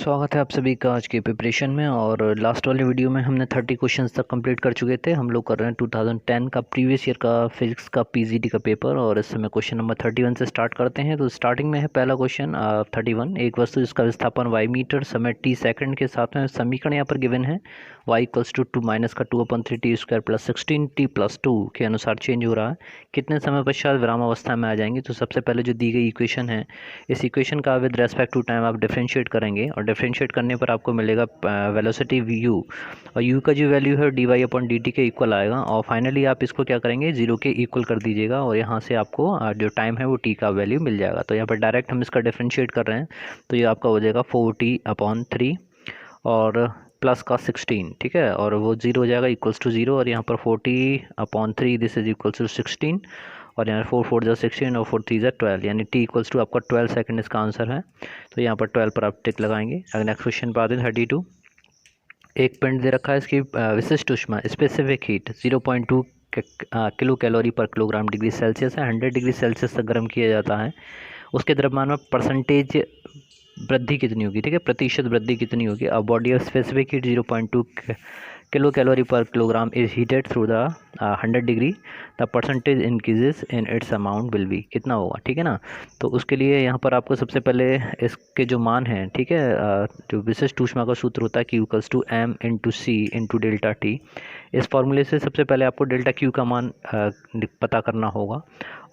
स्वागत है आप सभी का आज के प्रिपरेशन में। और लास्ट वाले वीडियो में हमने 30 क्वेश्चंस तक कंप्लीट कर चुके थे। हम लोग कर रहे हैं 2010 का प्रीवियस ईयर का फिजिक्स का पीजीडी का पेपर, और इस समय क्वेश्चन नंबर 31 से स्टार्ट करते हैं। तो स्टार्टिंग में है पहला क्वेश्चन 31। एक वस्तु जिसका विस्थापन y मीटर समय t सेकंड के साथ में समीकरण यहाँ पर गिवन है y इक्वल्स टू 2 माइनस का 2/3t स्क्वायर प्लस 16t+2 के अनुसार चेंज हो रहा है, कितने समय पश्चात विराम अवस्था में आ जाएंगे। तो सबसे पहले जो दी गई इक्वेशन है, इस इक्वेशन का विद रेस्पेक्ट टू टाइम आप डिफरेंशिएट करेंगे, और डिफरेंशिएट करने पर आपको मिलेगा वेलोसिटी u, और u का जो वैल्यू है dy/dt के इक्वल आएगा। और फाइनली आप इसको क्या करेंगे, 0 के इक्वल कर दीजिएगा, और यहाँ से आपको जो टाइम है वो t का वैल्यू मिल जाएगा। तो यहाँ पर डायरेक्ट हम इसका डिफरेंशिएट कर रहे हैं, तो ये आपका हो जाएगा 4t/3 और प्लस का 16, ठीक है, और वो 0 हो जाएगा इक्वल्स टू 0, और यहाँ पर 40/3 दिस इज इक्वल्स टू 16, और यहाँ 4 × 16 और 4 3 12, यानी t इक्वल्स टू आपका 12 सेकंड इसका आंसर है। तो यहाँ पर 12 पर आप टिक लगाएंगे। अगर नेक्स्ट क्वेश्चन पर आते हैं 32। एक पिंड दे रखा है, इसकी विशिष्ट ऊष्मा specific heat 0.2 kilo calorie per kilogram degree Celsius है। 100 डिग्री सेल्सियस तक गर्म किया जाता है। उसके द्रव्यमान में परसेंटेज वृद्धि कितनी होगी, ठीक है, प्रतिशत वृद्धि कितनी होगी। अब body of specific heat 0.2 kilo calorie per kilogram is heated through the 100 degree, the percentage increases in its amount will be, कितना होगा, ठीक है ना। तो उसके लिए यहाँ पर आपको सबसे पहले इसके जो मान हैं, ठीक है, जो विशिष्ट ऊष्मा का सूत्र होता है Q equals to m into C into delta T. इस फॉर्मूले से सबसे पहले आपको डेल्टा Q का मान पता करना होगा,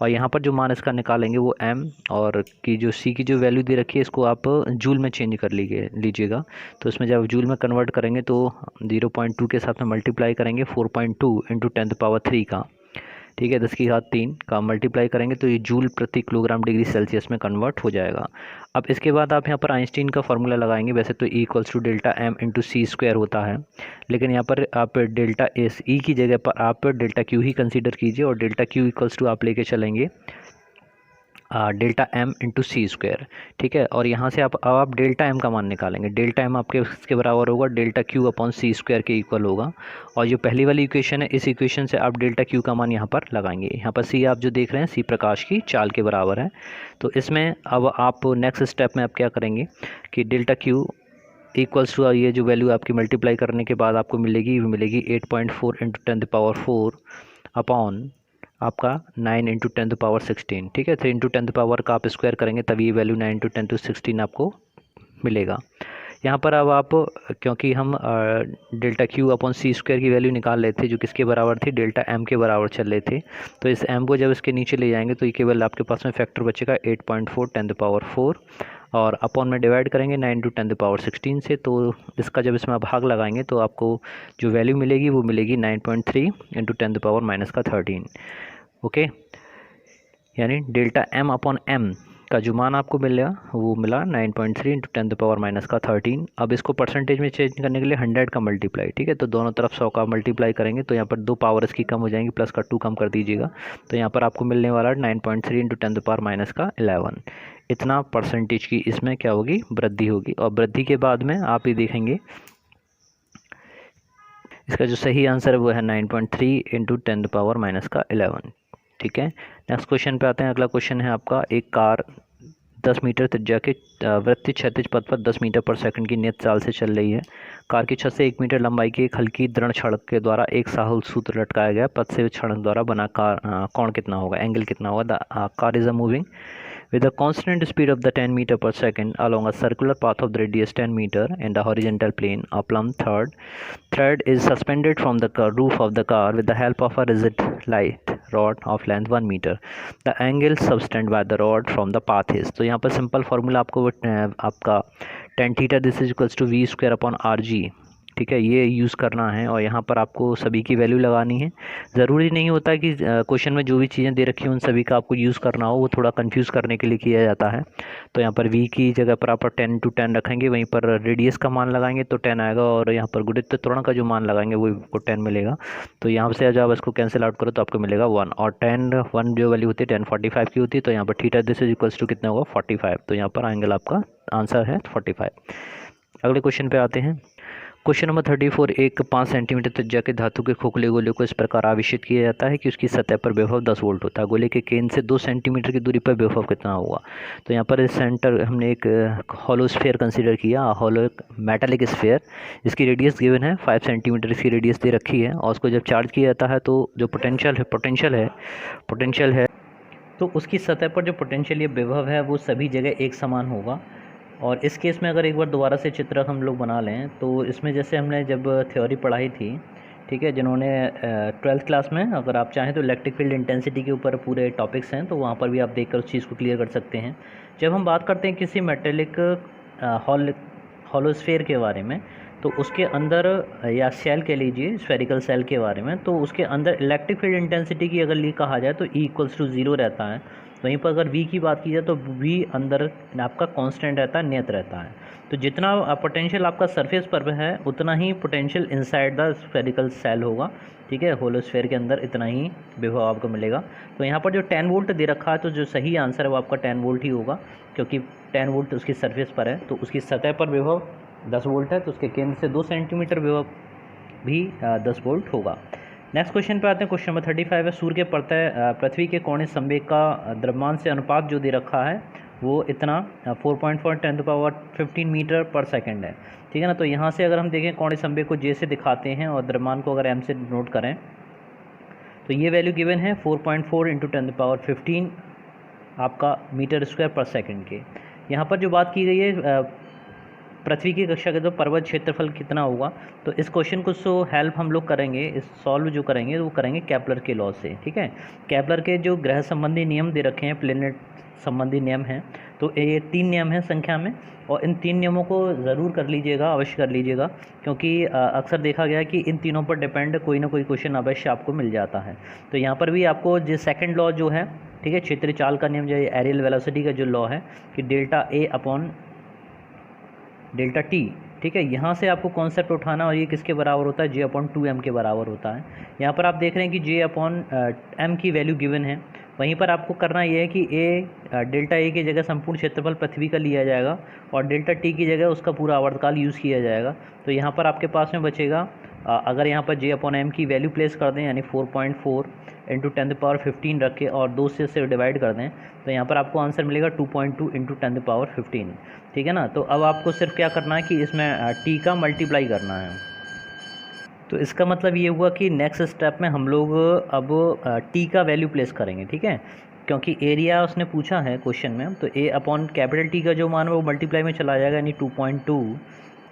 और यहाँ पर जो मान इसका निकालेंगे वो m, और की जो C की जो वैल्यू दे रखी है इसको आप जूल में चेंज कर लीजिएगा। तो इसमें जब जूल में कन्वर्ट करेंगे तो 0.2 के साथ में मल्टीप्लाई करेंगे 4.2 इंटू 10⁻³ का, ठीक है, 10 की घात 3 का मल्टीप्लाई करेंगे तो ये जूल प्रति किलोग्राम डिग्री सेल्सियस में कन्वर्ट हो जाएगा। अब इसके बाद आप यहाँ पर आइंस्टीन का फॉर्मूला लगाएंगे। वैसे तो E equals to delta m into C square होता है, लेकिन यहाँ पर आप डेल्टा एस E की जगह पर आप डेल्टा Q ही कंसीडर कीजिए, और डेल्टा Q इक्वल्स टू आप लेके चलेंगे delta m into C square, ठीक है। और यहाँ से आप डेल्टा m का मान निकालेंगे। डेल्टा m आपके इसके बराबर होगा डेल्टा Q/c स्क्वायर के इक्वल होगा। और जो पहली वाली इक्वेशन है, इस इक्वेशन से आप डेल्टा Q का मान यहाँ पर लगाएंगे। यहाँ पर C आप जो देख रहे हैं C प्रकाश की चाल के बराबर है। तो इसमें अब आप नेक्स्ट स्टेप में आप क्या करेंगे कि डेल्टा Q इक्वल्स टू ये जो वैल्यू आपकी मल्टीप्लाई करने के बाद आपको मिलेगी 8.4 इंटू 10⁻4 अपॉन आपका 9 इंटू 10⁻16, ठीक है। 3 इंटू 10 का आप स्क्वायर करेंगे तभी ये वैल्यू 9 इंटू 10⁻16 आपको मिलेगा। यहाँ पर अब आप, क्योंकि हम डेल्टा Q/c स्क्वायर की वैल्यू निकाल रहे थे जो किसके बराबर थी, डेल्टा m के बराबर चल रहे थे, तो इस m को जब इसके नीचे ले जाएंगे तो ये केवल आपके पास में फैक्टर बचेगा 8.4 10⁻4, और अपॉन में डिवाइड करेंगे 9 इंटू 10⁻16 से। तो इसका जब इसमें भाग लगाएंगे तो आपको जो वैल्यू मिलेगी वो मिलेगी 9.3 इंटू 10⁻−13, ओके। यानी डेल्टा m/m का जो मान आपको मिलेगा वो मिला 9.3 इंटू 10⁻−13। अब इसको परसेंटेज में चेंज करने के लिए 100 का मल्टीप्लाई, ठीक है, तो दोनों तरफ 100 का मल्टीप्लाई करेंगे तो यहाँ पर 2 पावर इसकी कम हो जाएंगी, प्लस का 2 कम कर दीजिएगा, तो यहाँ पर आपको मिलने वाला 9.3 इंटू 10⁻−11। इतना परसेंटेज की इसमें क्या होगी, वृद्धि होगी। और वृद्धि के बाद में आप ये देखेंगे इसका जो सही आंसर है वो है 9.3 इंटू 10⁻−11, ठीक है। नेक्स्ट क्वेश्चन पे आते हैं। अगला क्वेश्चन है आपका, एक कार 10 मीटर त्रिज्या के वृत्तीय क्षैतिज पथ पर 10 मीटर पर सेकंड की नियत चाल से चल रही है। कार की छत से 1 मीटर लंबाई की एक हल्की दृढ़ सड़क के द्वारा एक साहुल सूत्र लटकाया गया। पथ से सड़क द्वारा बना कोण कितना होगा, एंगल कितना होगा। The car is moving with a constant speed of the 10 meter per second along a circular path of the radius 10 meter in the horizontal plane. A plumb thread is suspended from the roof of the car with the help of a rigid light rod of length 1 meter. The angle subtended by the rod from the path is, तो यहाँ पर simple formula आपको आपका tan theta this is equals to v square upon rg, ठीक है, ये use करना है। और यहाँ पर आपको सभी की वैल्यू लगानी है। ज़रूरी नहीं होता कि क्वेश्चन में जो भी चीज़ें दे रखी हैं उन सभी का आपको यूज़ करना हो, वो थोड़ा कंफ्यूज करने के लिए किया जाता है। तो यहाँ पर v की जगह पर आप 10 इंटू 10 रखेंगे, वहीं पर रेडियस का मान लगाएंगे तो 10 आएगा, और यहाँ पर गुणित त्वरण का जो मान लगाएंगे वो आपको 10 मिलेगा। तो यहाँ से जब इसको कैंसिल आउट करो तो आपको मिलेगा 1, और 1 जो वैल्यू होती है 1045 की होती है। तो यहाँ पर theta this is equals to कितना होगा 45, तो यहाँ पर एंगल आपका आंसर है 45। अगले क्वेश्चन पे आते हैं। क्वेश्चन नंबर 34, एक 5 सेंटीमीटर त्रिज्या के धातु के खोखले गोले को इस प्रकार आवेशित किया जाता है कि उसकी सतह पर विभव 10 वोल्ट होता है। गोले के केंद्र से 2 सेंटीमीटर की दूरी पर विभव कितना होगा। तो यहाँ पर सेंटर हमने एक हॉलो स्फीयर कंसीडर किया, हॉलो मेटालिक स्फीयर, जिसकी रेडियस गिवन है 5 सेंटीमीटर इसकी रेडियस दे रखी है, और उसको जब चार्ज किया जाता है तो जो पोटेंशियल है तो उसकी सतह पर जो पोटेंशियल या विभव है वो सभी जगह एक समान होगा। और इस केस में अगर एक बार दोबारा से चित्र हम लोग बना लें तो इसमें जैसे हमने जब थ्योरी पढ़ाई थी, ठीक है, जिन्होंने 12th क्लास में, अगर आप चाहें तो इलेक्ट्रिक फील्ड इंटेंसिटी के ऊपर पूरे टॉपिक्स हैं तो वहाँ पर भी आप देखकर उस चीज़ को क्लियर कर सकते हैं। जब हम बात करते हैं किसी मेटेलिक हॉलोस्फीयर के बारे में, तो उसके अंदर, या सेल कह लीजिए, स्फेरिकल सेल के बारे में, तो उसके अंदर इलेक्ट्रिक फील्ड इंटेंसिटी की अगर ली कहा जाए तो E=0 रहता है। वहीं पर अगर V की बात की जाए तो V अंदर आपका कांस्टेंट रहता है, नियत रहता है। तो जितना पोटेंशियल आपका सरफेस पर है उतना ही potential inside the spherical cell होगा, ठीक है, होलोस्फीयर के अंदर इतना ही विभव आपको मिलेगा। तो यहाँ पर जो 10 वोल्ट दे रखा है तो जो सही आंसर है वो आपका 10 वोल्ट ही होगा, क्योंकि 10 वोल्ट उसकी सरफेस पर है तो उसकी सतह पर विभव 10 वोल्ट है, तो उसके केंद्र से 2 सेंटीमीटर विभव भी 10 वोल्ट होगा। नेक्स्ट क्वेश्चन पे आते हैं। क्वेश्चन नंबर 35 है, सूर्य के पृथ्वी के कोणीय संवेग का द्रव्यमान से अनुपात जो दे रखा है वो इतना 4.4 × 10⁻15 मीटर पर सेकंड है, ठीक है ना। तो यहाँ से अगर हम देखें कोणीय संवेग को J से दिखाते हैं और द्रव्यमान को अगर M से नोट करें तो ये वैल्यू गिवन है 4.4 × 10⁻15 आपका मीटर स्क्वायर पर सेकंड के। यहाँ पर जो बात की गई है पृथ्वी की कक्षा के तो पर्वत क्षेत्रफल कितना होगा, तो इस क्वेश्चन को हेल्प हम लोग करेंगे, इस सॉल्व जो करेंगे वो करेंगे केपलर के लॉ से, ठीक है। केपलर के जो ग्रह संबंधी नियम दे रखे हैं, प्लेनेट संबंधी नियम हैं, तो ये 3 नियम हैं संख्या में, और इन 3 नियमों को ज़रूर कर लीजिएगा, अवश्य कर लीजिएगा, क्योंकि अक्सर देखा गया है कि इन तीनों पर डिपेंड कोई ना कोई क्वेश्चन अवश्य आपको मिल जाता है। तो यहाँ पर भी आपको जो सेकंड लॉ जो है, ठीक है, क्षेत्रीय चाल का नियम, जो एरियल वेलोसिटी का जो लॉ है कि ΔA/ΔT, ठीक है, यहाँ से आपको कॉन्सेप्ट उठाना, और ये किसके बराबर होता है, J/2m के बराबर होता है। यहाँ पर आप देख रहे हैं कि J/m की वैल्यू गिवन है, वहीं पर आपको करना ये है कि ΔA की जगह संपूर्ण क्षेत्रफल पृथ्वी का लिया जाएगा और ΔT की जगह उसका पूरा आवर्तकाल यूज़ किया जाएगा। तो यहाँ पर आपके पास में बचेगा, अगर यहाँ पर J/m की वैल्यू प्लेस कर दें, यानी 4.4 × 10⁻15 रख के और 2 से डिवाइड कर दें, तो यहाँ पर आपको आंसर मिलेगा 2.2 × 10⁻15, ठीक है ना। तो अब आपको सिर्फ क्या करना है कि इसमें t का मल्टीप्लाई करना है। तो इसका मतलब ये हुआ कि नेक्स्ट स्टेप में हम लोग अब t का वैल्यू प्लेस करेंगे, ठीक है, क्योंकि एरिया उसने पूछा है क्वेश्चन में, तो A/T का जो मान है वो मल्टीप्लाई में चला जाएगा, यानी 2.2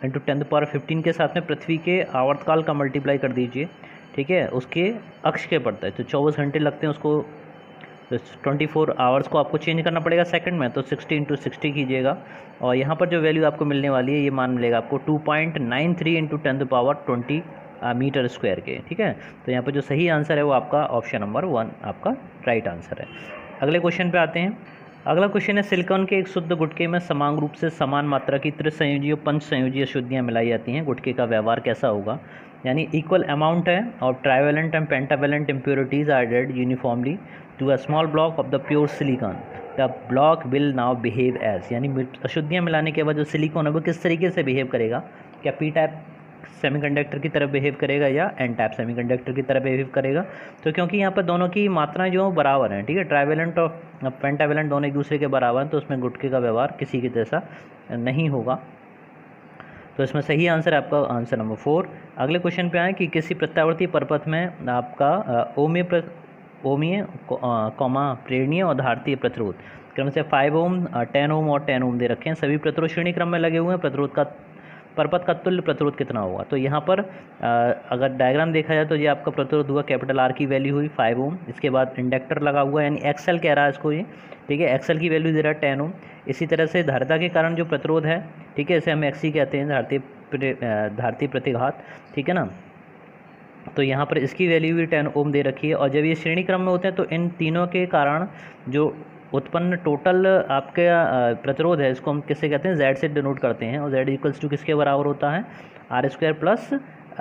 × 10⁻15 के साथ में पृथ्वी के आवर्तकाल का मल्टीप्लाई कर दीजिए, ठीक है, उसके अक्ष के पड़ता है, तो 24 घंटे लगते हैं उसको, तो 24 आवर्स को आपको चेंज करना पड़ेगा सेकंड में, तो 60 × 60 कीजिएगा, और यहाँ पर जो वैल्यू आपको मिलने वाली है ये मान मिलेगा आपको 2.93 × 10⁻20 मीटर स्क्वायर के, ठीक है। तो यहाँ पर जो सही आंसर है वो आपका ऑप्शन नंबर 1 आपका राइट आंसर है। अगले क्वेश्चन पे आते हैं। अगला क्वेश्चन है, सिलिकॉन के एक शुद्ध गुटके में समान रूप से समान मात्रा की त्रिसंयोजी और पंचसंयोजी अशुद्धियाँ मिलाई जाती हैं, गुटके का व्यवहार कैसा होगा, यानी इक्वल अमाउंट है और trivalent and pentavalent impurities are added uniformly to a small block of the pure silicon, the block will now behave as, यानी अशुद्धियाँ मिलाने के बाद जो सिलिकॉन है वो किस तरीके से बिहेव करेगा, क्या पी टाइप सेमीकंडक्टर की तरह बिहेव करेगा या एन टाइप सेमीकंडक्टर की तरह बिहेव करेगा। तो क्योंकि यहाँ पर दोनों की मात्राएं जो बराबर हैं, ठीक है, ट्राइवेलेंट और पेंटावेलेंट दोनों एक दूसरे के बराबर हैं, तो उसमें गुटके का व्यवहार किसी के जैसा नहीं होगा। तो इसमें सही आंसर है आपका आंसर नंबर 4। अगले क्वेश्चन पे आए कि किसी प्रत्यावर्ती परपथ में आपका ओमीय प्रेरणीय और धारतीय प्रतिरोध क्रम से 5 ओम, 10 ओम और 10 ओम दे रखे हैं। सभी प्रतिरोध श्रेणी क्रम में लगे हुए हैं। प्रतिरोध का परपथ का तुल्य प्रतिरोध कितना होगा, तो यहाँ पर अगर डायग्राम देखा जाए तो ये आपका प्रतिरोध हुआ, कैपिटल R की वैल्यू हुई 5 ओम, इसके बाद इंडक्टर लगा हुआ है, यानी एक्सएल कह रहा है इसको ये, ठीक है, एक्सएल की वैल्यू दे रहा है 10 ओम। इसी तरह से धारिता के कारण जो प्रतिरोध है, ठीक है, इसे हम एक्सी कहते हैं, धारतीय प्रतिघात, ठीक है ना। तो यहाँ पर इसकी वैल्यू भी 10 ओम दे रखी है, और जब ये श्रेणी क्रम में होते हैं तो इन तीनों के कारण जो उत्पन्न टोटल आपके प्रतिरोध है, इसको हम किससे कहते हैं, Z से डिनोट करते हैं, और Z इक्वल्स टू किसके बराबर होता है, R² प्लस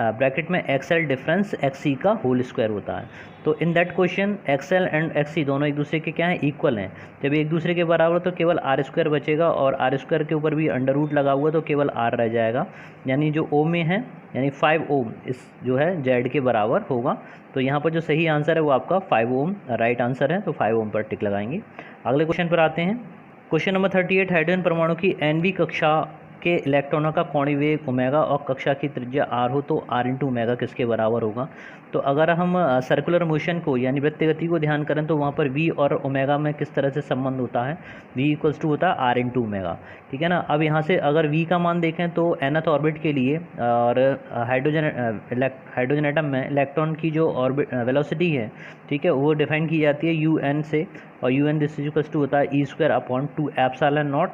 ब्रैकेट में एक्सएल डिफरेंस एक्ससी का होल स्क्वायर होता है। तो in that question XL and एक्ससी दोनों एक दूसरे के क्या हैं, इक्वल हैं। जब एक दूसरे के बराबर तो केवल आर स्क्वायर बचेगा, और आर स्क्वायर के ऊपर भी अंडर रूट लगा हुआ तो केवल आर रह जाएगा, यानी जो ओम में है यानी 5 ओम इस जो है जेड के बराबर होगा। तो यहाँ पर जो सही आंसर है वो आपका 5 ओम राइट आंसर है, तो 5 ओम पर टिक लगाएंगे। अगले क्वेश्चन पर आते हैं। क्वेश्चन नंबर 38, हाइड्रोजन परमाणु की एनवी कक्षा के इलेक्ट्रॉनों का कोणीय वेग ओमेगा और कक्षा की त्रिज्या आर हो तो आर इंटू ओमेगा किसके बराबर होगा। तो अगर हम सर्कुलर मोशन को यानी वृत्तीय गति को ध्यान करें तो वहाँ पर वी और ओमेगा में किस तरह से संबंध होता है, वी इक्वल्स टू होता है आर इंटू ओमेगा, ठीक है ना। अब यहाँ से अगर वी का मान देखें तो nth ऑर्बिट के लिए और हाइड्रोजन एटम में इलेक्ट्रॉन की जो ऑर्बिट वेलोसिटी है, ठीक है, वो डिफाइन की जाती है यू एन से, और U N this equals to होता है E square upon 2 epsilon naught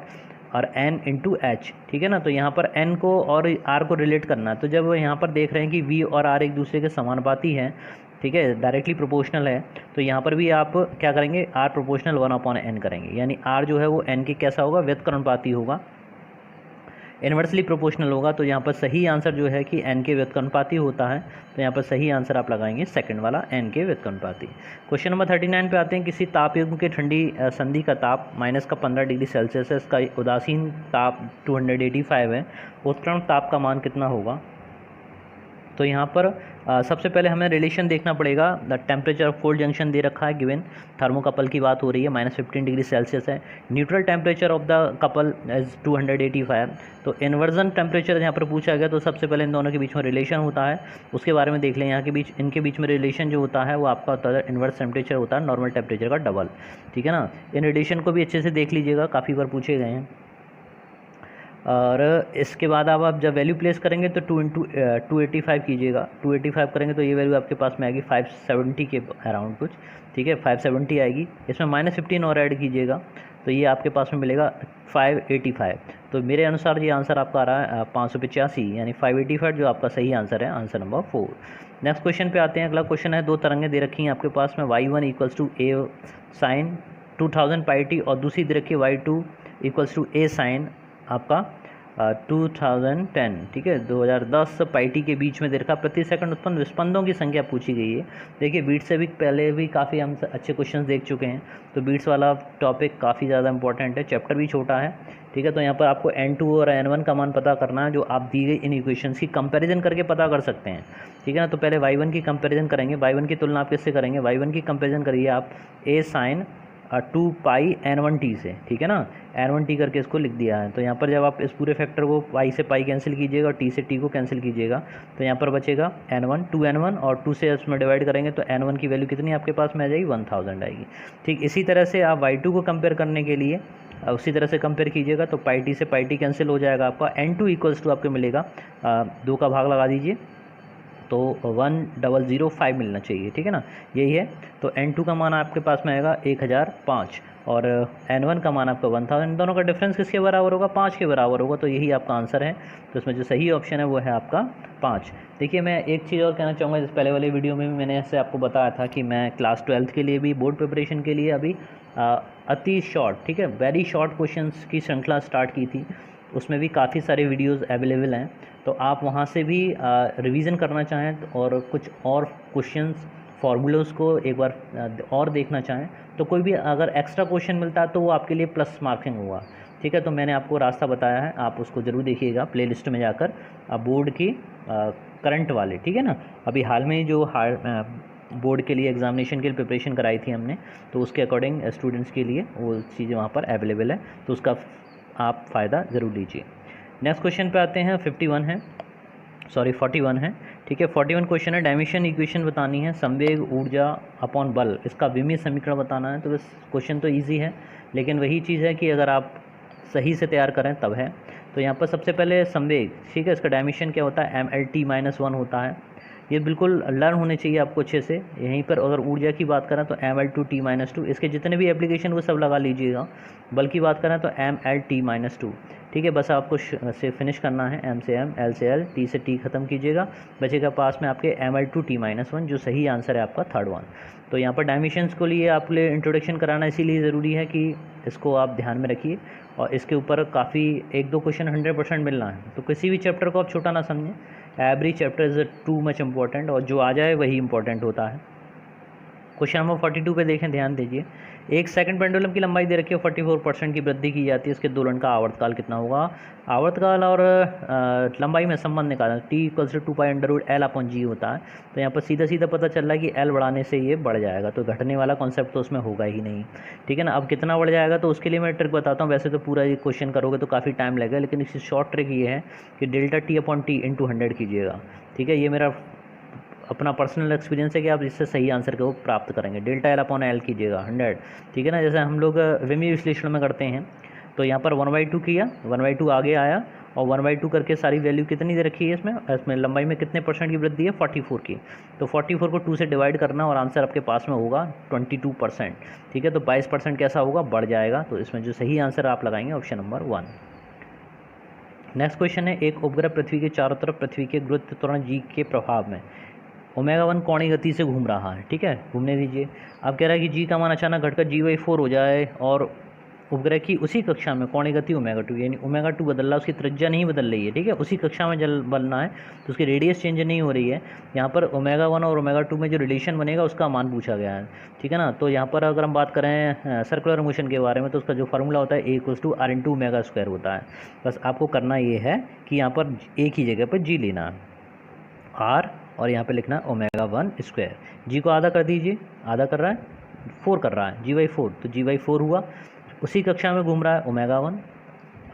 और n इंटू एच, ठीक है ना। तो यहाँ पर n को और r को रिलेट करना है। तो जब यहाँ पर देख रहे हैं कि v और r एक दूसरे के समानुपाती हैं, ठीक है, डायरेक्टली प्रोपोर्शनल है, तो यहाँ पर भी आप क्या करेंगे, r प्रोपोर्शनल 1/n करेंगे, यानी r जो है वो n के कैसा होगा, व्युत्क्रमानुपाती होगा, इन्वर्सली प्रोपोर्शनल होगा। तो यहाँ पर सही आंसर जो है कि n के व्युत्क्रमानुपाती होता है, तो यहाँ पर सही आंसर आप लगाएंगे सेकंड वाला n के व्युत्क्रमानुपाती। क्वेश्चन नंबर 39 पे आते हैं। किसी ताप युग्म की ठंडी संधि का ताप -15 डिग्री सेल्सियस है, इसका उदासीन ताप 285 है, उत्क्रमण ताप का मान कितना होगा। तो यहाँ पर सबसे पहले हमें रिलेशन देखना पड़ेगा। The temperature of cold junction दे रखा है गिवन, थर्मोकपल की बात हो रही है, -15 डिग्री सेल्सियस है। Neutral temperature of the couple is 285। तो इन्वर्जन टेम्परेचर यहाँ पर पूछा गया, तो सबसे पहले इन दोनों के बीच में रिलेशन होता है, उसके बारे में देख लें। यहाँ के बीच इनके बीच में रिलेशन जो होता है वो आपका होता है इन्वर्स टेम्परेचर होता है नॉर्मल टेम्परेचर का डबल, ठीक है ना। इन रिलेशन को भी अच्छे से देख लीजिएगा, काफ़ी बार पूछे गए हैं। और इसके बाद आप जब वैल्यू प्लेस करेंगे तो 2 इंटू 285 कीजिएगा, 285 करेंगे तो ये वैल्यू आपके पास में आएगी 570 के अराउंड कुछ, ठीक है, 570 आएगी। इसमें -15 और ऐड कीजिएगा तो ये आपके पास में मिलेगा 585। तो मेरे अनुसार ये आंसर आपका आ रहा है 585 यानी 585 जो आपका सही आंसर है, आंसर नंबर 4। नेक्स्ट क्वेश्चन पे आते हैं। अगला क्वेश्चन है, दो तरंगें दे रखी हैं आपके पास में, y1 equals to A sine 2000 pi T और दूसरी दे रखी है y2 equals to A sign आपका 2010, ठीक है, 2010 पाई टी के बीच में दे रखा। प्रति सेकंड उत्पन्न विस्पंदों की संख्या पूछी गई है। देखिए बीट्स से भी पहले भी काफ़ी हम अच्छे क्वेश्चंस देख चुके हैं, तो बीट्स वाला टॉपिक काफ़ी ज़्यादा इंपॉर्टेंट है, चैप्टर भी छोटा है, ठीक है। तो यहाँ पर आपको n2 और n1 का मान पता करना है, जो आप दी गई इन इक्वेशंस की कंपैरिजन करके पता कर सकते हैं, ठीक है ना। तो पहले y1 की कंपैरिजन करेंगे, y1 की तुलना आप किससे करेंगे, y1 की कंपैरिजन करिए आप a साइन 2 पाई n1t से, ठीक है ना, n1t करके इसको लिख दिया है। तो यहाँ पर जब आप इस पूरे फैक्टर को पाई से पाई कैंसिल कीजिएगा और t से t को कैंसिल कीजिएगा तो यहाँ पर बचेगा n1 2n1 और 2 से इसमें डिवाइड करेंगे तो n1 की वैल्यू कितनी आपके पास में आ जाएगी, 1000 आएगी। ठीक इसी तरह से आप y2 को कंपेयर करने के लिए उसी तरह से कंपेयर कीजिएगा, तो पाई टी से पाई टी कैंसिल हो जाएगा, आपका n2 इक्वल्स टू आपके मिलेगा 2 का भाग लगा दीजिए तो 1005 मिलना चाहिए, ठीक है ना, यही है। तो n2 का मान आपके पास में आएगा 1005 और n1 का मान आपका 1000, इन दोनों का डिफरेंस किसके बराबर होगा, 5 के बराबर होगा, तो यही आपका आंसर है। तो इसमें जो सही ऑप्शन है वो है आपका 5। देखिए मैं एक चीज़ और कहना चाहूँगा, जिस पहले वाले वीडियो में भी मैंने ऐसे आपको बताया था कि मैं क्लास 12th के लिए भी बोर्ड प्रिपरेशन के लिए अभी अति शॉर्ट, ठीक है, वेरी शॉर्ट क्वेश्चंस की श्रृंखला स्टार्ट की थी, उसमें भी काफ़ी सारे वीडियोस अवेलेबल हैं, तो आप वहाँ से भी रिवीजन करना चाहें और कुछ और क्वेश्चंस फार्मूलोज़ को एक बार और देखना चाहें तो कोई भी अगर एक्स्ट्रा क्वेश्चन मिलता है तो वो आपके लिए प्लस मार्किंग होगा, ठीक है। तो मैंने आपको रास्ता बताया है, आप उसको ज़रूर देखिएगा प्लेलिस्ट में जाकर, बोर्ड की करंट वाले, ठीक है ना। अभी हाल में जो बोर्ड के लिए एग्जामिनेशन के लिए प्रिपरेशन कराई थी हमने, तो उसके अकॉर्डिंग स्टूडेंट्स के लिए वो चीज़ें वहाँ पर अवेलेबल है, तो उसका आप फ़ायदा ज़रूर लीजिए। नेक्स्ट क्वेश्चन पे आते हैं, 41 है, ठीक है। 41 क्वेश्चन है, डायमेंशन इक्वेशन बतानी है, संवेग ऊर्जा अपॉन बल, इसका विमीय समीकरण बताना है। तो बस क्वेश्चन तो ईजी है, लेकिन वही चीज़ है कि अगर आप सही से तैयार करें तब है। तो यहाँ पर सबसे पहले संवेग, ठीक है, इसका डायमेंशन क्या होता है, mlt-1 होता है, ये बिल्कुल लर्न होने चाहिए आपको अच्छे से। यहीं पर अगर ऊर्जा की बात करें तो ml2t-2, इसके जितने भी एप्लीकेशन वो सब लगा लीजिएगा। बल की बात करें तो mlt-2, ठीक है। बस आपको से फिनिश करना है, M से M, L से L, T से T ख़त्म कीजिएगा, बचेगा पास में आपके Ml2T-1, जो सही आंसर है आपका थर्ड वन। तो यहाँ पर डायमेंशंस को लिए आपके लिए इंट्रोडक्शन कराना इसीलिए ज़रूरी है कि इसको आप ध्यान में रखिए, और इसके ऊपर काफ़ी 1-2 क्वेश्चन 100% मिलना है। तो किसी भी चैप्टर को आप छोटा ना समझें, every chapter is too much important, और जो आ जाए वही इंपॉर्टेंट होता है। क्वेश्चन नंबर 42 पे देखें, ध्यान दीजिए। एक सेकंड पेंडुलम की लंबाई दे रखी है, 44% की वृद्धि की जाती है, इसके दोलन का आवर्तकाल कितना होगा। आवर्तकाल और लंबाई में संबंध निकालना, T=2π√L/g होता है। तो यहाँ पर सीधा सीधा पता चल रहा है कि L बढ़ाने से ये बढ़ जाएगा, तो घटने वाला कॉन्सेप्ट तो उसमें होगा ही नहीं, ठीक है ना। अब कितना बढ़ जाएगा, तो उसके लिए मैं ट्रिक बताता हूँ। वैसे तो पूरा ये क्वेश्चन करोगे तो काफ़ी टाइम लगेगा, लेकिन इसकी शॉर्ट ट्रिक ये है कि ΔT/T × 100 कीजिएगा, ठीक है। ये मेरा अपना पर्सनल एक्सपीरियंस है कि आप इससे सही आंसर को प्राप्त करेंगे। ΔL/L कीजिएगा 100, ठीक है ना। जैसे हम लोग विमीय विश्लेषण में करते हैं, तो यहाँ पर 1/2 किया, 1/2 आगे आया, और 1/2 करके सारी वैल्यू कितनी दे रखी है इसमें लंबाई में कितने % की वृद्धि है, 44 की। तो 44 को 2 से डिवाइड करना, और आंसर आपके पास में होगा 22%, ठीक है। तो 22% कैसा होगा, बढ़ जाएगा। तो इसमें जो सही आंसर आप लगाएंगे ऑप्शन नंबर 1। नेक्स्ट क्वेश्चन है, एक उपग्रह पृथ्वी के चारों तरफ पृथ्वी के गुरुत्व त्वरण G के प्रभाव में ω1 कोणीय गति से घूम रहा है, ठीक है। घूमने दीजिए। अब कह रहा है कि G का मान अचानक घटकर G/4 हो जाए, और उपग्रह की उसी कक्षा में कोणीय गति ω2, यानी ω2 बदल रहा है, उसकी त्रिज्या नहीं बदल रही है, ठीक है। उसी कक्षा में बनना है, तो उसकी रेडियस चेंज नहीं हो रही है। यहाँ पर ω1 और ω2 में जो रिलेशन बनेगा उसका मान पूछा गया है, ठीक है ना। तो यहाँ पर अगर हम बात करें सर्कुलर मोशन के बारे में, तो उसका जो फार्मूला होता है A=R×ω² होता है। बस आपको करना ये है कि यहाँ पर एक ही जगह पर G लेना है, R, और यहाँ पे लिखना ω1²। G को आधा कर दीजिए, आधा कर रहा है, 4 कर रहा है, G/4, तो G/4 हुआ। उसी कक्षा में घूम रहा है ω1,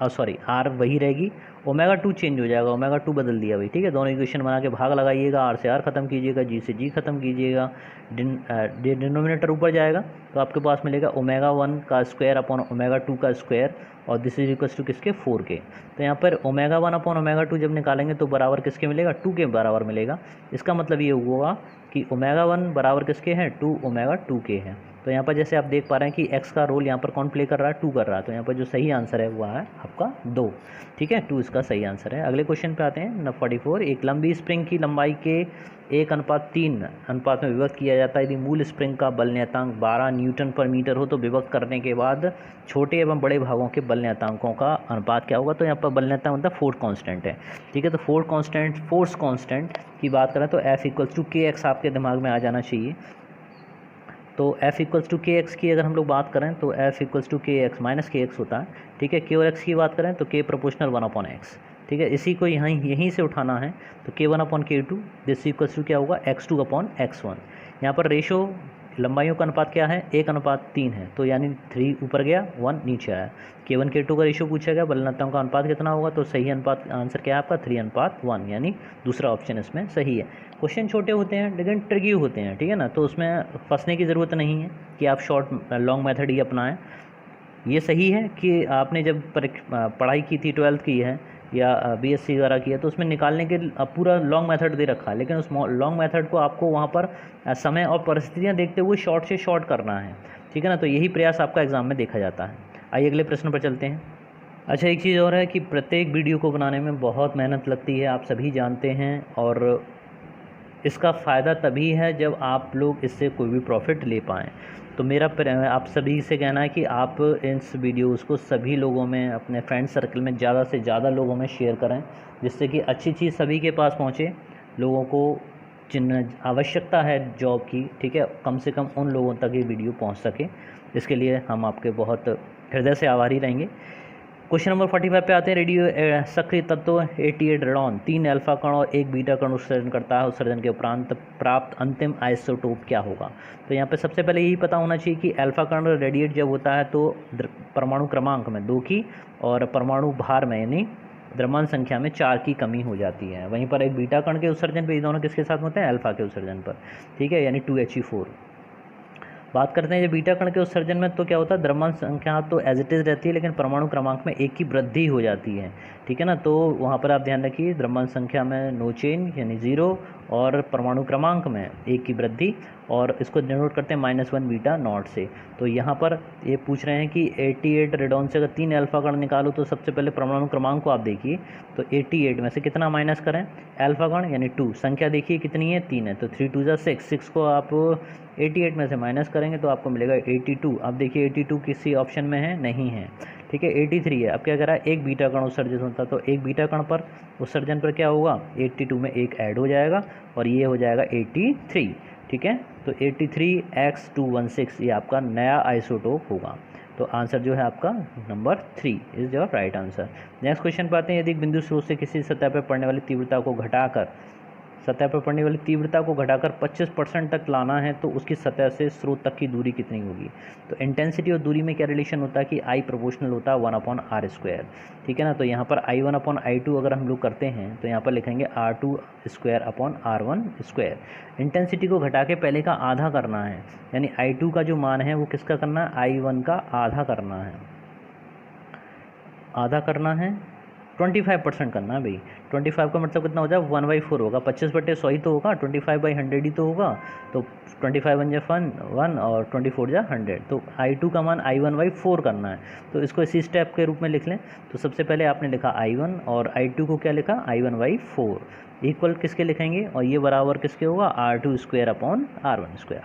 सॉरी R वही रहेगी, ω2 चेंज हो जाएगा, ω2 बदल दिया भाई, ठीक है। दोनों इक्वेशन बना के भाग लगाइएगा, R से R ख़त्म कीजिएगा, G से G ख़त्म कीजिएगा, डिनोमिनेटर ऊपर जाएगा, तो आपके पास मिलेगा ω1² और दिस इज इक्वल्स टू किसके, 4 के। तो यहाँ पर ω1/ω2 जब निकालेंगे तो बराबर किसके मिलेगा, 2 के बराबर मिलेगा। इसका मतलब ये हुआ कि ω1 बराबर किसके हैं, 2ω2 के हैं। तो यहाँ पर जैसे आप देख पा रहे हैं कि x का रोल यहाँ पर कौन प्ले कर रहा है, 2 कर रहा है। तो यहाँ पर जो सही आंसर है वह है आपका 2, ठीक है। 2 इसका सही आंसर है। अगले क्वेश्चन पे आते हैं, 44। एक लंबी स्प्रिंग की लंबाई के 1:3 अनुपात में विभक्त किया जाता है। यदि मूल स्प्रिंग का बल नियतांक 12 N/m हो, तो विभक्त करने के बाद छोटे एवं बड़े भागों के बल नियतांकों का अनुपात क्या होगा। तो यहाँ पर बल नियतांक मतलब फोर्स कांस्टेंट है, ठीक है। तो फोर्स कांस्टेंट की बात करें तो F=kx आपके दिमाग में आ जाना चाहिए। तो F=kx की अगर हम लोग बात करें तो F=kx-kx होता है, ठीक है। k और x की बात करें तो k प्रोपोर्शनल 1/x, ठीक है। इसी को यहीं से उठाना है, तो k1/k2 दिस इक्वल्स टू क्या होगा, x2/x1। यहाँ पर रेशो लंबाइयों का अनुपात क्या है, 1:3 है, तो यानी 3 ऊपर गया, 1 नीचे आया। k1 k2 का रेशो पूछा गया, बलनताओं का अनुपात कितना होगा, तो सही अनुपात आंसर क्या है आपका 3:1, यानी दूसरा ऑप्शन इसमें सही है। क्वेश्चन छोटे होते हैं लेकिन ट्रिकी होते हैं, ठीक है ना। तो उसमें फंसने की ज़रूरत नहीं है कि आप लॉन्ग मेथड ही अपनाएं। ये सही है कि आपने जब पढ़ाई की थी, 12th की है या BSc वगैरह किया, तो उसमें निकालने के पूरा लॉन्ग मेथड दे रखा है, लेकिन उस लॉन्ग मेथड को आपको वहाँ पर समय और परिस्थितियाँ देखते हुए शॉर्ट से शॉर्ट करना है, ठीक है ना। तो यही प्रयास आपका एग्ज़ाम में देखा जाता है। आइए अगले प्रश्न पर चलते हैं। अच्छा, एक चीज़ और है कि प्रत्येक वीडियो को बनाने में बहुत मेहनत लगती है, आप सभी जानते हैं, और इसका फ़ायदा तभी है जब आप लोग इससे कोई भी प्रॉफिट ले पाएँ। तो मेरा आप सभी से कहना है कि आप इस वीडियोज़ को सभी लोगों में, अपने फ्रेंड सर्कल में ज़्यादा से ज़्यादा लोगों में शेयर करें, जिससे कि अच्छी चीज़ सभी के पास पहुँचे। लोगों को जिन आवश्यकता है जॉब की, ठीक है, कम से कम उन लोगों तक ये वीडियो पहुँच सके। इसके लिए हम आपके बहुत हृदय से आभारी रहेंगे। क्वेश्चन नंबर 45 पे आते हैं। रेडियो सक्रिय तत्व 88 रेडॉन 3 अल्फा कण और 1 बीटा कण उत्सर्जन करता है। उत्सर्जन के उपरांत प्राप्त अंतिम आइसोटोप क्या होगा। तो यहाँ पे सबसे पहले यही पता होना चाहिए कि अल्फा कण रेडिएट जब होता है तो परमाणु क्रमांक में 2 की और परमाणु भार में यानी द्रव्यमान संख्या में 4 की कमी हो जाती है। वहीं पर एक बीटा कण के उत्सर्जन पर, ये दोनों किसके साथ होते हैं, अल्फा के उत्सर्जन पर, ठीक है, यानी 2He4। बात करते हैं जब बीटा कण के उत्सर्जन में, तो क्या होता है, द्रव्यमान संख्या तो एज इट इज़ रहती है, लेकिन परमाणु क्रमांक में 1 की वृद्धि हो जाती है, ठीक है ना। तो वहाँ पर आप ध्यान रखिए, द्रव्यमान संख्या में नो चेंज यानी 0 और परमाणु क्रमांक में 1 की वृद्धि, और इसको डिनोट करते हैं -1 बीटा नॉट से। तो यहाँ पर ये पूछ रहे हैं कि 88 रेडॉन से अगर 3 अल्फा कण निकालो तो सबसे पहले परमाणु क्रमांक को आप देखिए, तो 88 में से कितना माइनस करें, अल्फा कण यानी 2, संख्या देखिए कितनी है, 3 है, तो 3 2 जा 6, 6 को आप 88 में से माइनस करेंगे तो आपको मिलेगा 82। अब देखिए 82 किसी ऑप्शन में है, नहीं है, ठीक है, 83 है। अब क्या कह रहा है, एक बीटा कण उत्सर्जित होता, तो एक बीटा कण पर उत्सर्जन पर क्या होगा, 82 में एक ऐड हो जाएगा और ये हो जाएगा 83, ठीक है। तो 83X216 ये आपका नया आइसोटोप होगा। तो आंसर जो है आपका number 3 is your right answer. Next question पे आते हैं, यदि एक बिंदु स्रोत से किसी सतह पर पड़ने वाली तीव्रता को घटाकर 25% तक लाना है तो उसकी सतह से स्रोत तक की दूरी कितनी होगी। तो इंटेंसिटी और दूरी में क्या रिलेशन होता है कि I प्रोपोर्शनल होता है 1/r², ठीक है ना। तो यहाँ पर I1/I2 अगर हम लोग करते हैं तो यहाँ पर लिखेंगे R2² इंटेंसिटी को घटा के पहले का आधा करना है, यानी I2 का जो मान है वो किसका करना है, I1 का आधा करना है, 25% करना है भाई। 25 का मतलब कितना हो जाए, 1/4 होगा, 25/100 ही तो होगा, 25/100 ही तो होगा। तो 25 1 जा 1 और 24 जा 100, तो I2 का मान I1/4 करना है। तो इसको इसी स्टेप के रूप में लिख लें। तो सबसे पहले आपने लिखा I1 और I2 को क्या लिखा, I1/4 इक्वल किसके लिखेंगे, और ये बराबर किसके होगा, R2²/R1²,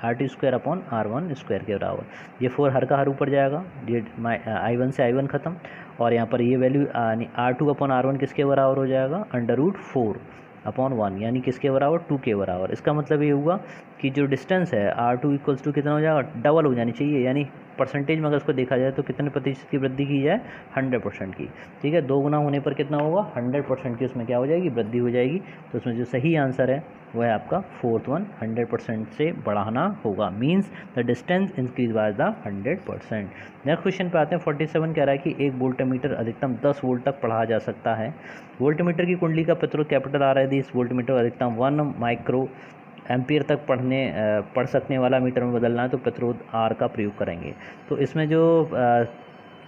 R2²/R1² के बराबर। ये 4 हर का हर ऊपर जाएगा, ये I1 से I1 ख़त्म, और यहाँ पर ये वैल्यू यानी R2/R1 किसके बराबर हो जाएगा, √4/1, यानी किसके बराबर, 2 के बराबर। इसका मतलब ये हुआ कि जो डिस्टेंस है R2 इक्वल्स टू कितना हो जाएगा, डबल हो जानी चाहिए, यानी परसेंटेज में अगर इसको देखा जाए तो कितने प्रतिशत की वृद्धि की जाए, 100% की, ठीक है। 2 गुना होने पर कितना होगा, 100% की उसमें क्या हो जाएगी, वृद्धि हो जाएगी। तो उसमें जो सही आंसर है वो है आपका 4th वन, 100% से बढ़ाना होगा, means the distance increase by the 100%। Next question पे आते हैं, 47 कह रहा है कि एक वोल्टमीटर अधिकतम 10 वोल्ट तक पढ़ा जा सकता है। वोल्टमीटर की कुंडली का प्रतिरोध कैपिटल R है, यदि इस वोल्टमीटर अधिकतम 1 माइक्रो एम्पियर तक पढ़ सकने वाला मीटर में बदलना है तो प्रतिरोध R का प्रयोग करेंगे। तो इसमें जो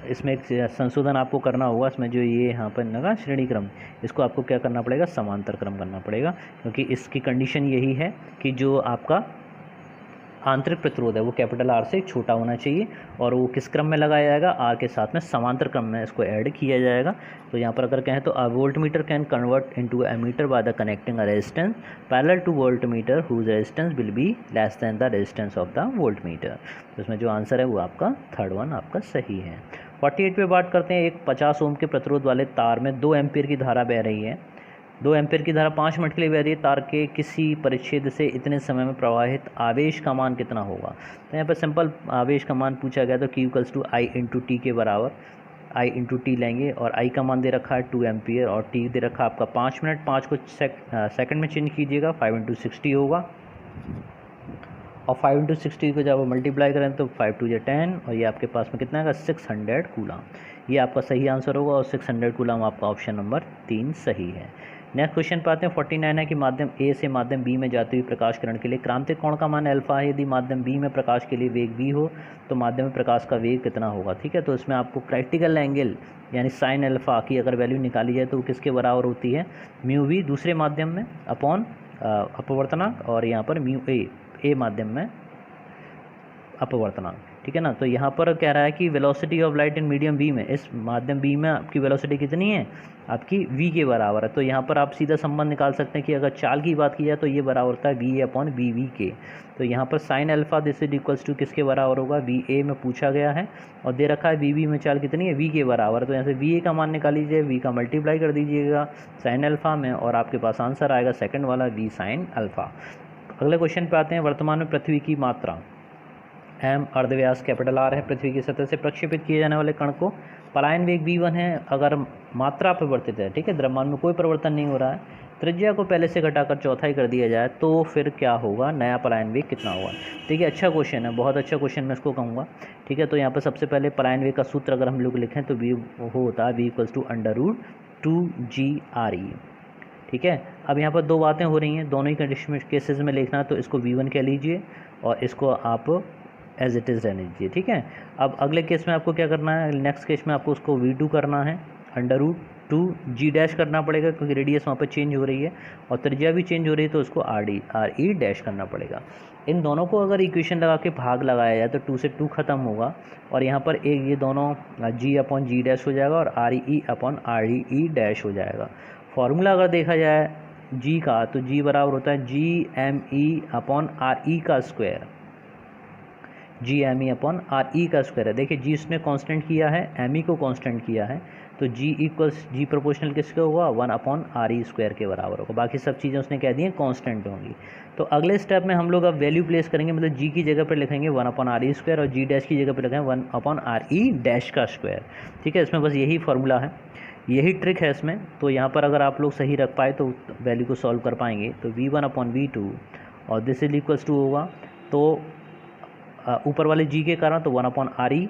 इसमें एक संशोधन आपको करना होगा, इसमें जो ये यहाँ पर लगा श्रेणी क्रम, इसको आपको क्या करना पड़ेगा, समांतर क्रम करना पड़ेगा, क्योंकि इसकी कंडीशन यही है कि जो आपका आंतरिक प्रतिरोध है वो कैपिटल R से छोटा होना चाहिए, और वो किस क्रम में लगाया जाएगा, R के साथ में समांतर क्रम में इसको ऐड किया जाएगा। तो यहाँ पर अगर कहें तो a voltmeter can convert into a meter by the connecting a resistance parallel to voltmeter whose resistance will be less than the resistance of the voltmeter. तो इसमें जो आंसर है वो आपका 3rd वन आपका सही है। 48 पे बात करते हैं, एक 50 ओम के प्रतिरोध वाले तार में 2 एम्पीयर की धारा बह रही है। 2 एम्पीयर की धारा 5 मिनट के लिए बह रही है, तार के किसी परिच्छेद से इतने समय में प्रवाहित आवेश का मान कितना होगा। तो यहाँ पर सिंपल आवेश का मान पूछा गया, तो Q = I × T के बराबर, I × T लेंगे, और I का मान दे रखा है 2 एम्पीयर और T दे रखा है आपका 5 मिनट, 5 को सेकंड में चेंज कीजिएगा, 5 × 60 होगा, और 5 × 60 को जब मल्टीप्लाई करें तो 5 2 जा 10, और ये आपके पास में कितना आएगा, 600 कूलम। ये आपका सही आंसर होगा, और 600 कूलम आपका ऑप्शन नंबर 3 सही है। नेक्स्ट क्वेश्चन पे आते हैं, 49 है कि माध्यम A से माध्यम B में जाते हुए प्रकाश किरण के लिए क्रांतिक कोण का मान अल्फा है। यदि माध्यम B में प्रकाश के लिए वेग v हो तो माध्यम में प्रकाश का वेग कितना होगा, ठीक है। तो इसमें आपको क्राइटिकल एंगल यानी साइन अल्फा की अगर वैल्यू निकाली जाए तो वो किसके बराबर होती है, μv दूसरे माध्यम में अपॉन अपवर्तनांक, और यहाँ पर μa माध्यम में अपवर्तनांक, ठीक है ना। तो यहाँ पर कह रहा है कि velocity of light in medium B में, इस माध्यम बी में आपकी वेलोसिटी कितनी है, आपकी v के बराबर है। तो यहाँ पर आप सीधा संबंध निकाल सकते हैं कि अगर चाल की बात की जाए तो ये बराबर होता है VA/BV के। तो यहाँ पर sine alpha this is equals to किसके बराबर होगा, VA में पूछा गया है, और दे रखा है VB में चाल कितनी है, v के बराबर। तो यहाँ से VA का मान निकाल लीजिए, v का मल्टीप्लाई कर दीजिएगा साइन अल्फा में, और आपके पास आंसर आएगा सेकेंड वाला v sin अल्फा। अगले क्वेश्चन पे आते हैं, वर्तमान में पृथ्वी की मात्रा m अर्धव्यास कैपिटल R है, पृथ्वी की सतह से प्रक्षेपित किए जाने वाले कण को पलायन वेग v1 है, अगर मात्रा परिवर्तित है, ठीक है, द्रव्यमान में कोई परिवर्तन नहीं हो रहा है, त्रिज्या को पहले से घटाकर चौथाई कर दिया जाए तो फिर क्या होगा, नया पलायन वेग कितना होगा। ठीक है, अच्छा क्वेश्चन है, बहुत अच्छा क्वेश्चन मैं इसको कहूँगा। ठीक है, तो यहाँ पर सबसे पहले पलायन वेग का सूत्र अगर हम लोग लिखें तो v होता है v = √2GRE। ठीक है, अब यहाँ पर दो बातें हो रही हैं, दोनों ही केसेस में लिखना है, तो इसको v1 कह लीजिए और इसको आप एज इट इज़ रहने दीजिए। ठीक है, अब अगले केस में आपको क्या करना है, नेक्स्ट केस में आपको उसको v2 करना है, टू जी डैश करना पड़ेगा क्योंकि रेडियस वहाँ पर चेंज हो रही है और त्रिज्या भी चेंज हो रही है, तो उसको आर ई डैश करना पड़ेगा। इन दोनों को अगर इक्वेशन लगा के भाग लगाया जाए तो 2 से 2 ख़त्म होगा और यहाँ पर एक ये दोनों जी अपॉन जी डैश हो जाएगा और आर ई अपॉन आर ई डैश हो जाएगा। फॉर्मूला अगर देखा जाए जी का तो जी बराबर होता है G M E upon R E का square, G M E upon R E का स्क्वायर है। देखिए जी उसने कांस्टेंट किया है, एम ई को कांस्टेंट किया है, तो जी इक्वल्स जी प्रोपोर्शनल किसके होगा 1 अपॉन आर ई स्क्वायर के बराबर होगा। बाकी सब चीज़ें उसने कह दी हैं कांस्टेंट होंगी। तो अगले स्टेप में हम लोग अब वैल्यू प्लेस करेंगे, मतलब जी की जगह पर लिखेंगे 1 अपॉन आर ई स्क्वायर और जी डैश की जगह पर लिखेंगे 1 अपॉन आर ई डैश का स्क्वायर। ठीक है, इसमें बस यही फार्मूला है, यही ट्रिक है इसमें। तो यहाँ पर अगर आप लोग सही रख पाए तो वैल्यू को सॉल्व कर पाएंगे। तो v1 अपॉन v2 और दिस इज इक्वल्स टू होगा, तो ऊपर वाले जी के कारण तो 1 अपॉन आर ई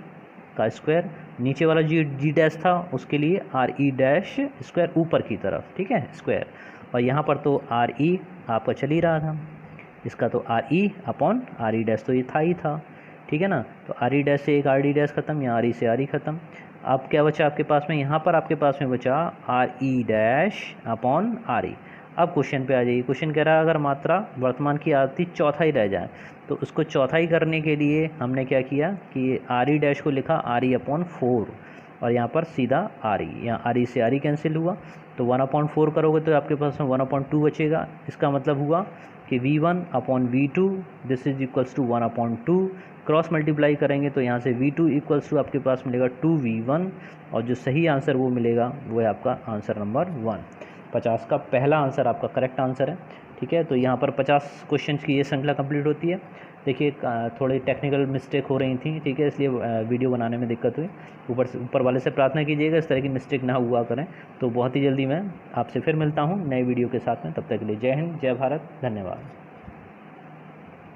का स्क्वायर, नीचे वाला जी डैश था उसके लिए आर ई डैश स्क्वायर ऊपर की तरफ, ठीक है स्क्वायर। और यहाँ पर तो आर ई आपका चल ही रहा था, इसका तो आर ई अपॉन आर ई डैश तो ये था ही था, ठीक है ना। तो आर ई डैश से एक आर डी डैश खत्म, या आर ई से आर ई खत्म। अब क्या बचा आपके पास में, यहाँ पर आपके पास में बचा R E dash upon R ई। अब क्वेश्चन पे आ जाइए, क्वेश्चन कह रहा है अगर मात्रा वर्तमान की आधी चौथाई रह जाए तो उसको चौथाई करने के लिए हमने क्या किया कि आर ई डैश को लिखा आर ई अपॉन 4 और यहाँ पर सीधा आर ई, यहाँ आर ई से आर ई कैंसिल हुआ तो 1 अपॉन 4 करोगे तो आपके पास में 1 अपॉन 2 बचेगा। इसका मतलब हुआ कि v1 upon v2 this is equals to 1 upon 2, cross multiply करेंगे तो यहाँ से v2 इक्वल्स टू आपके पास मिलेगा 2v1 और जो सही आंसर वो मिलेगा वो है आपका आंसर नंबर 1। 50 का पहला आंसर आपका करेक्ट आंसर है। ठीक है, तो यहाँ पर 50 क्वेश्चंस की ये श्रृंखला कंप्लीट होती है। देखिए थोड़ी टेक्निकल मिस्टेक हो रही थी, ठीक है, इसलिए वीडियो बनाने में दिक्कत हुई। ऊपर वाले से प्रार्थना कीजिएगा इस तरह की मिस्टेक ना हुआ करें। तो बहुत ही जल्दी मैं आपसे फिर मिलता हूँ नए वीडियो के साथ में, तब तक के लिए जय हिंद, जय भारत, धन्यवाद।